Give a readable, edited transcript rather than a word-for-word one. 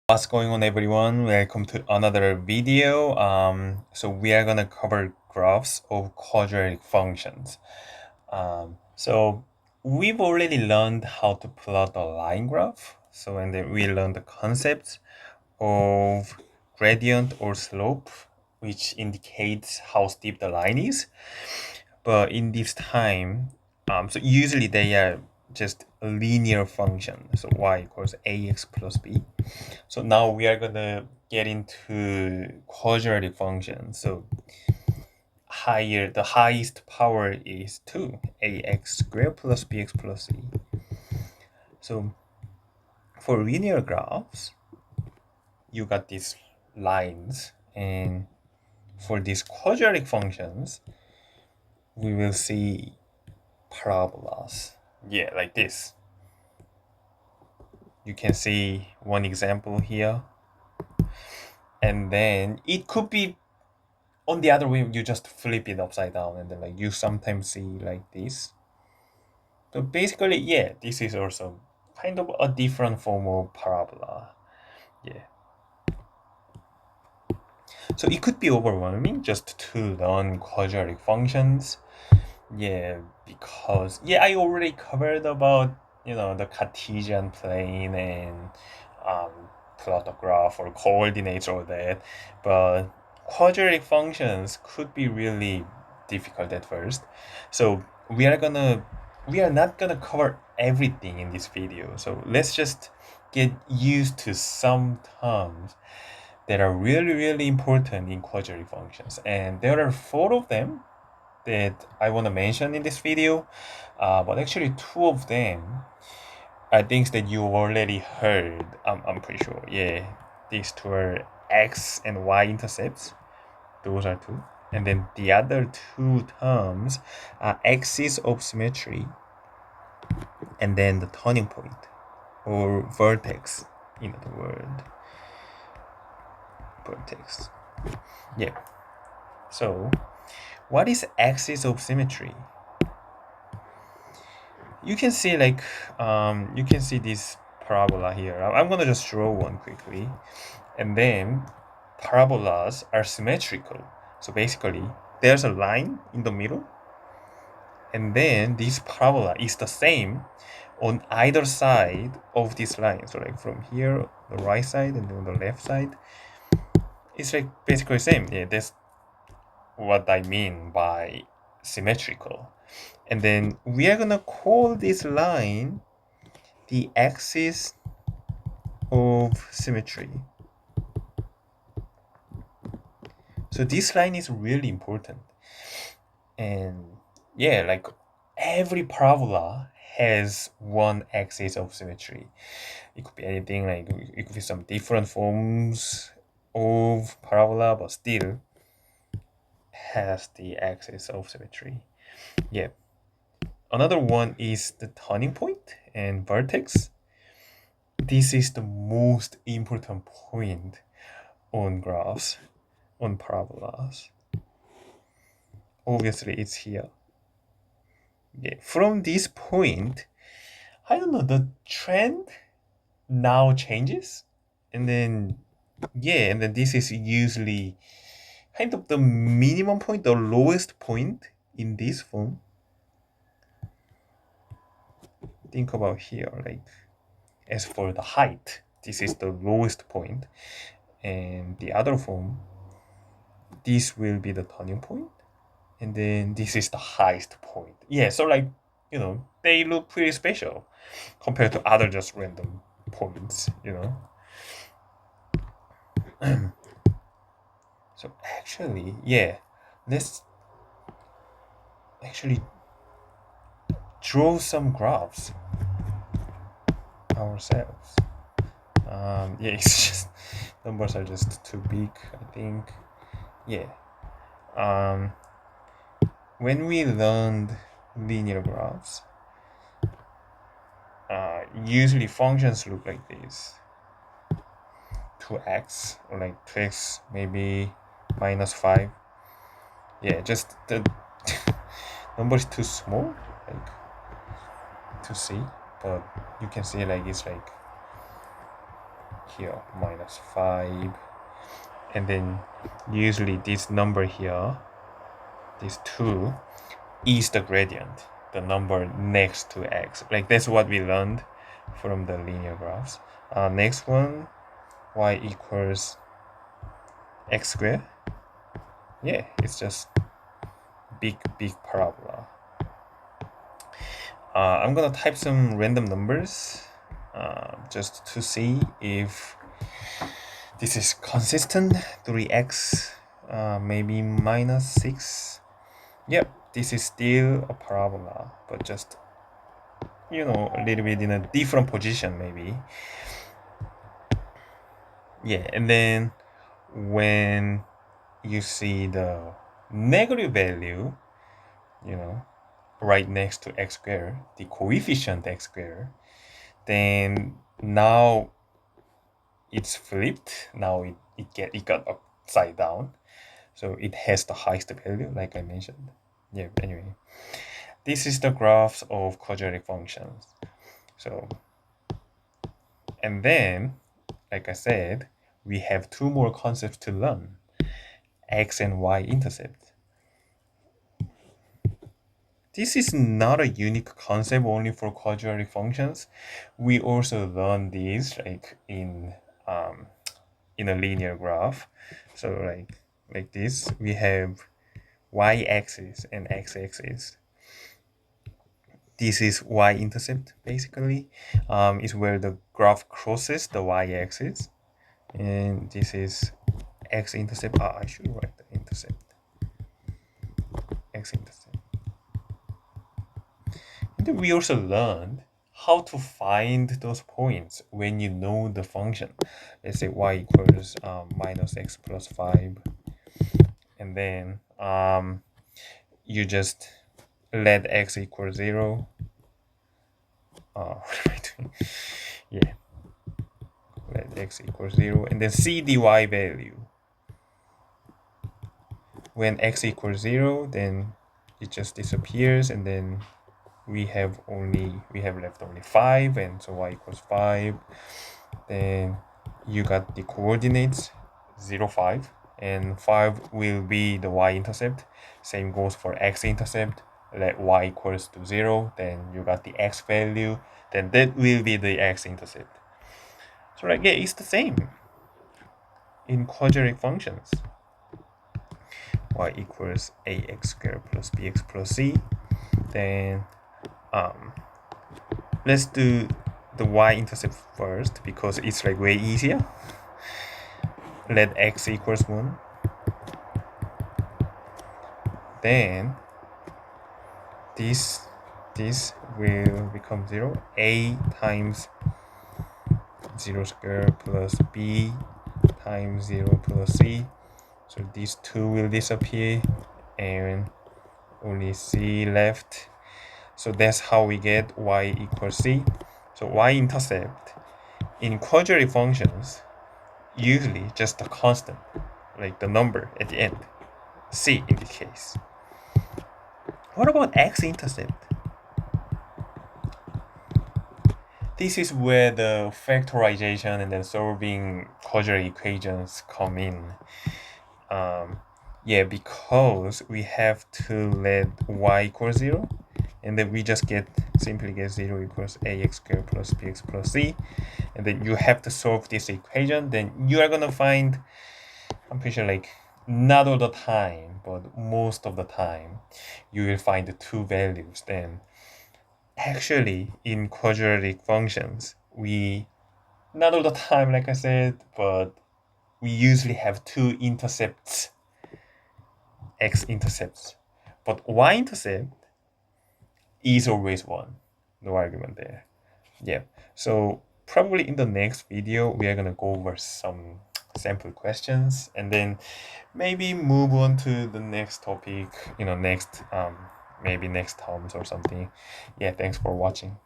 What's going on, everyone? Welcome to another video. So we are gonna cover graphs of quadratic functions. So we've already learned how to plot a line graph. So and then we learned the concepts of gradient or slope, which indicates how steep the line is. But in this time, so usually they are just a linear function. So y equals ax plus b. So now we are gonna get into quadratic functions. So the highest power is 2, ax squared plus bx plus c. So for linear graphs, you got these lines, and for these quadratic functions, we will see parabolas. Yeah, like this. You can see one example here. And then it could be on the other way, you just flip it upside down, and then like you sometimes see like this. So basically, yeah, this is also kind of a different form of parabola. Yeah. So it could be overwhelming just to learn quadratic functions. Yeah, because I already covered about the Cartesian plane and um, plot a graph or coordinates all that, but quadratic functions could be really difficult at first. So we are not gonna cover everything in this video. So let's just get used to some terms that are really important in quadratic functions, and there are four of them that I want to mention in this video, but actually two of them are things that you already heard. I'm pretty sure. Yeah, these two are x and y intercepts. Those are two. And then the other two terms are axis of symmetry and then the turning point or vertex, in other word. Vertex. Yeah. So, what is axis of symmetry? You can see you can see this parabola here. I'm gonna just draw one quickly, and then parabolas are symmetrical. So basically, there's a line in the middle, and then this parabola is the same on either side of this line. So like from here, the right side, and then the left side, it's like basically the same. Yeah, that's what I mean by symmetrical. And then we are gonna call this line the axis of symmetry. So this line is really important. And yeah, like every parabola has one axis of symmetry. It could be anything, like it could be some different forms of parabola, but still has the axis of symmetry. Yeah. Another one is the turning point and vertex. This is the most important point on graphs, on parabolas. Obviously, it's here. Yeah. From this point, I don't know, the trend now changes. And then, and then this is usually kind of the minimum point, the lowest point in this form. Think about here, like as for the height, this is the lowest point, and the other form, this will be the turning point, and then this is the highest point. Yeah, so like, they look pretty special compared to other just random points. So actually, let's actually draw some graphs ourselves. It's just numbers are just too big, I think. Yeah. When we learned linear graphs, usually functions look like this. 2x or like 2x maybe minus 5. Yeah, just the number is too small, like to see, but you can see like it's like here minus 5, and then usually this number here, this 2, is the gradient, the number next to x. Like that's what we learned from the linear graphs. Next one, y equals x squared. Yeah, it's just big parabola. I'm gonna type some random numbers just to see if this is consistent. 3x, maybe minus 6. Yep, this is still a parabola, but just, a little bit in a different position maybe. Yeah, and then when you see the negative value, right next to x squared, the coefficient x squared, then now it's flipped. Now it got upside down, so it has the highest value, like I mentioned. Yeah. Anyway, this is the graphs of quadratic functions. So, and then, like I said, we have two more concepts to learn: x and y intercept. This is not a unique concept only for quadratic functions. We also learn these like in a linear graph. So like this, we have y-axis and x-axis. This is y-intercept basically. Is where the graph crosses the y-axis, and this is x-intercept. I should write the intercept. X-intercept. And then we also learned how to find those points when you know the function. Let's say y equals minus x plus 5, and then you just let x equal 0. What am I doing? Yeah, let x equal 0, and then see the y value. When x equals 0, then it just disappears, and then we have left only 5, and so y equals 5. Then you got the coordinates 0, 5, and 5 will be the y-intercept. Same goes for x-intercept. Let y equals to 0, then you got the x value, then that will be the x-intercept. So yeah, it's the same in quadratic functions. Y equals ax squared plus bx plus c. Then let's do the y-intercept first because it's like way easier. Let x equals 1. Then this will become 0. A times 0 squared plus b times 0 plus c. So these two will disappear and only c left. So that's how we get y equals c. So y-intercept in quadratic functions usually just a constant, like the number at the end, c in this case. What about x-intercept? This is where the factorization and then solving quadratic equations come in. Yeah, because we have to let y equal 0, and then we just simply get 0 equals ax squared plus bx plus c, and then you have to solve this equation. Then you are gonna find, I'm pretty sure, like not all the time, but most of the time, you will find the two values. Then actually in quadratic functions, we not all the time, like I said, but we usually have two intercepts, x-intercepts, but y-intercept is always 1. No argument there. Yeah, so probably in the next video we are gonna go over some sample questions and then maybe move on to the next topic, next maybe next terms or something. Yeah, thanks for watching.